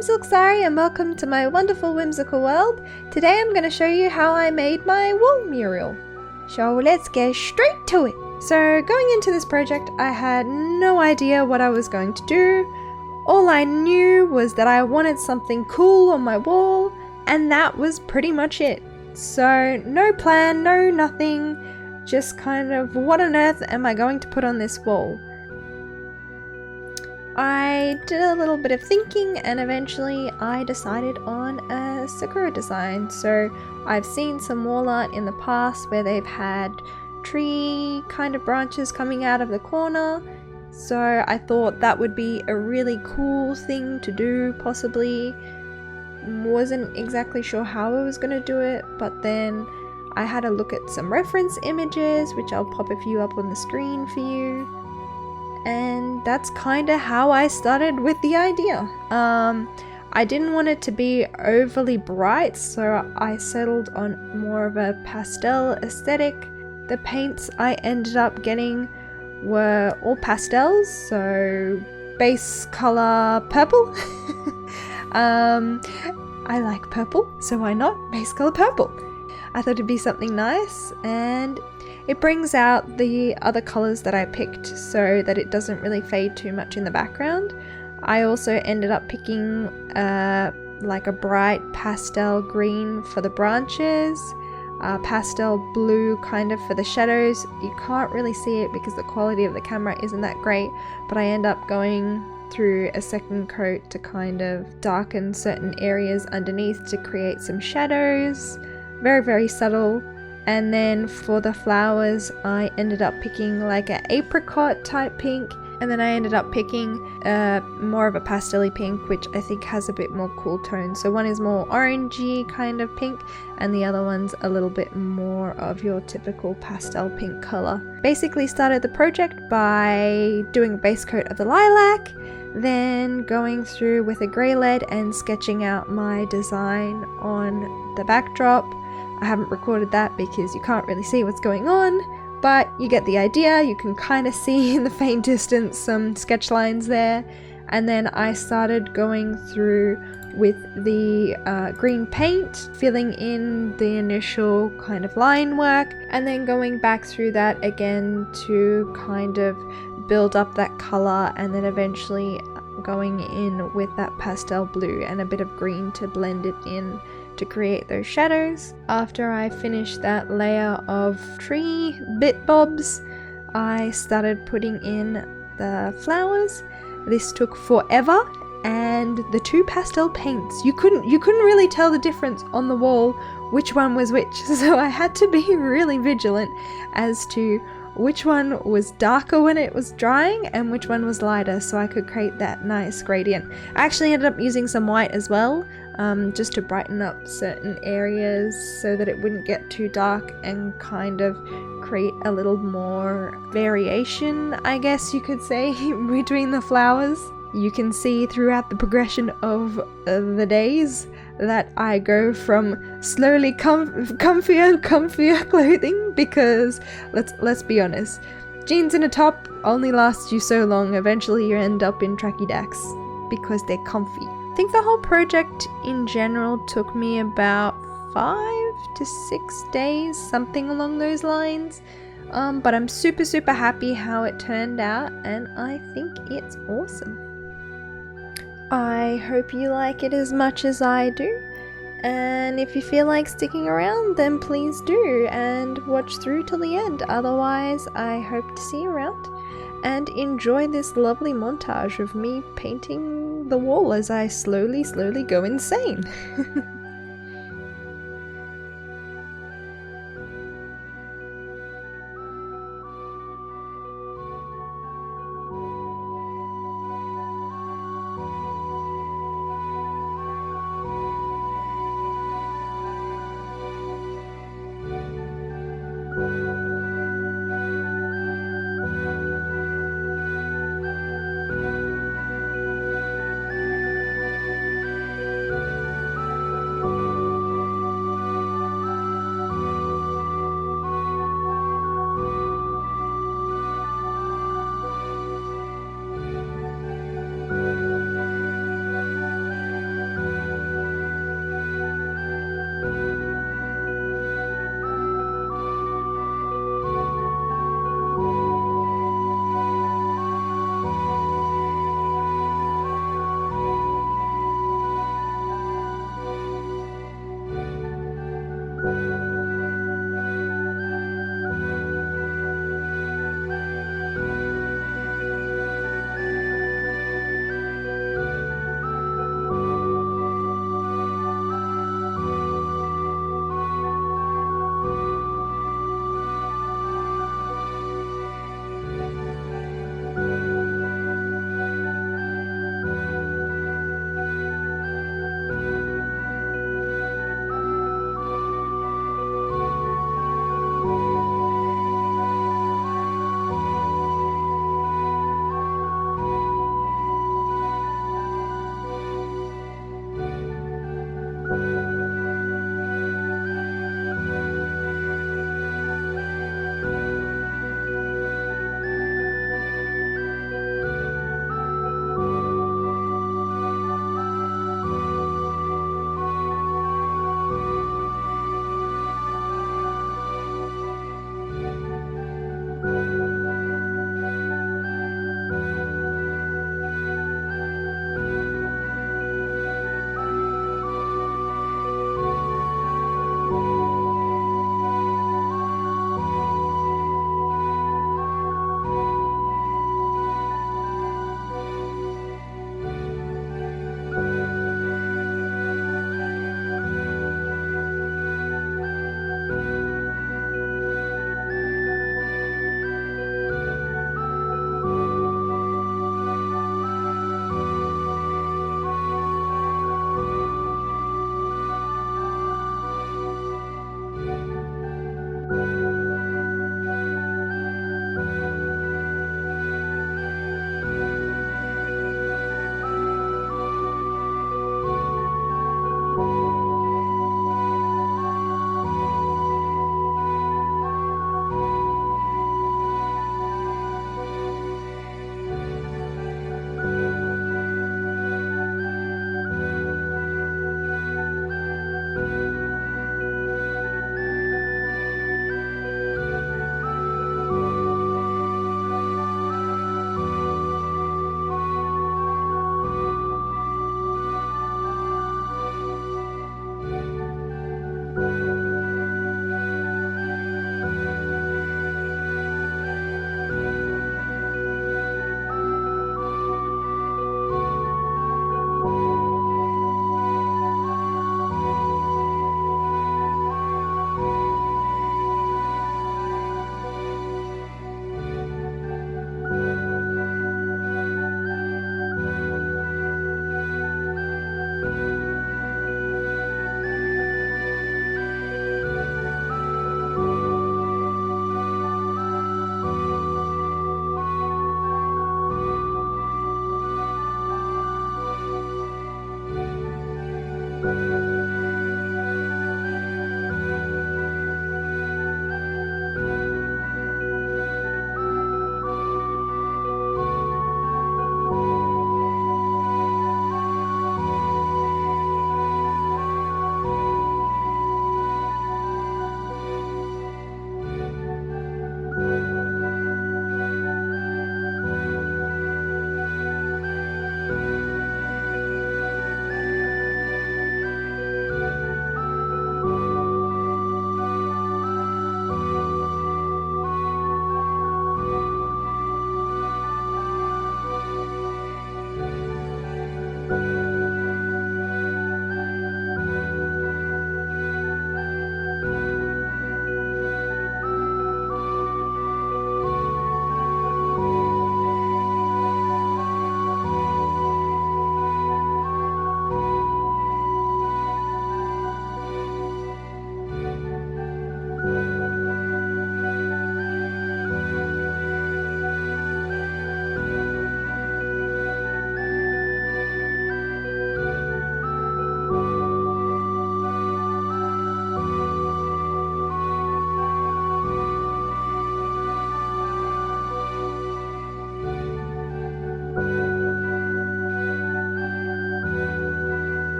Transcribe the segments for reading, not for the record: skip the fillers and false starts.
I'm Zilxari and welcome to my wonderful whimsical world. Today I'm going to show you how I made my wall mural. So let's get straight to it. So going into this project I had no idea what I was going to do. All I knew was that I wanted something cool on my wall and that was pretty much it. So no plan, no nothing, just kind of what on earth am I going to put on this wall? I did a little bit of thinking and eventually I decided on a sakura design. So I've seen some wall art in the past where they've had tree kind of branches coming out of the corner. So I thought that would be a really cool thing to do possibly. Wasn't exactly sure how I was going to do it, but then I had a look at some reference images which I'll pop a few up on the screen for you. And that's kind of how I started with the idea. I didn't want it to be overly bright, so I settled on more of a pastel aesthetic. The paints I ended up getting were all pastels, so base color purple. I like purple, so why not base color purple? I thought it'd be something nice, and it brings out the other colors that I picked so that it doesn't really fade too much in the background. I also ended up picking like a bright pastel green for the branches, pastel blue kind of for the shadows. You can't really see it because the quality of the camera isn't that great, but I end up going through a second coat to kind of darken certain areas underneath to create some shadows. Very, very subtle. And then for the flowers I ended up picking like an apricot type pink, and then I ended up picking more of a pastel-y pink, which I think has a bit more cool tone. So one is more orangey kind of pink and the other one's a little bit more of your typical pastel pink color. Basically started the project by doing a base coat of the lilac, then going through with a grey lead and sketching out my design on the backdrop. I haven't recorded that because you can't really see what's going on, but you get the idea. You can kind of see in the faint distance some sketch lines there. And then I started going through with the green paint, filling in the initial kind of line work, and then going back through that again to kind of build up that color, and then eventually going in with that pastel blue and a bit of green to blend it in to create those shadows. After I finished that layer of tree bit bobs, I started putting in the flowers. This took forever, and the two pastel paints, you couldn't really tell the difference on the wall which one was which, so I had to be really vigilant as to which one was darker when it was drying and which one was lighter, so I could create that nice gradient. I actually ended up using some white as well, just to brighten up certain areas so that it wouldn't get too dark and kind of create a little more variation, I guess you could say, between the flowers. You can see throughout the progression of the days that I go from slowly comfier and comfier clothing, because let's be honest, jeans and a top only last you so long. Eventually you end up in tracky dacks because they're comfy. I think the whole project in general took me about 5 to 6 days, something along those lines. But I'm super happy how it turned out, and I think it's awesome. I hope you like it as much as I do, and if you feel like sticking around then please do and watch through till the end. Otherwise I hope to see you around and enjoy this lovely montage of me painting the wall as I slowly go insane.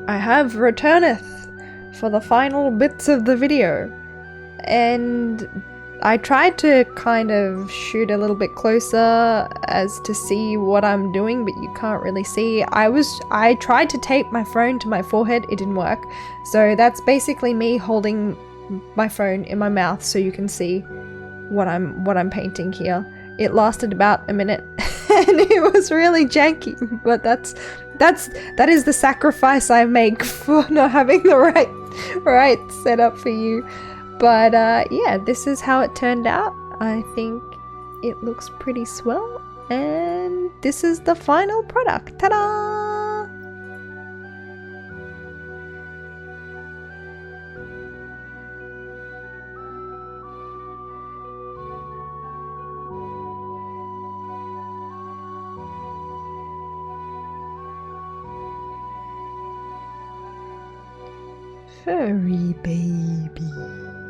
I have returneth for the final bits of the video. And I tried to kind of shoot a little bit closer as to see what I'm doing, but you can't really see. I tried to tape my phone to my forehead, it didn't work. So that's basically me holding my phone in my mouth so you can see what I'm painting here. It lasted about a minute and it was really janky, but that is the sacrifice I make for not having the right setup for you. But yeah, this is how it turned out. I think it looks pretty swell, and this is the final product. Ta-da! Furry baby.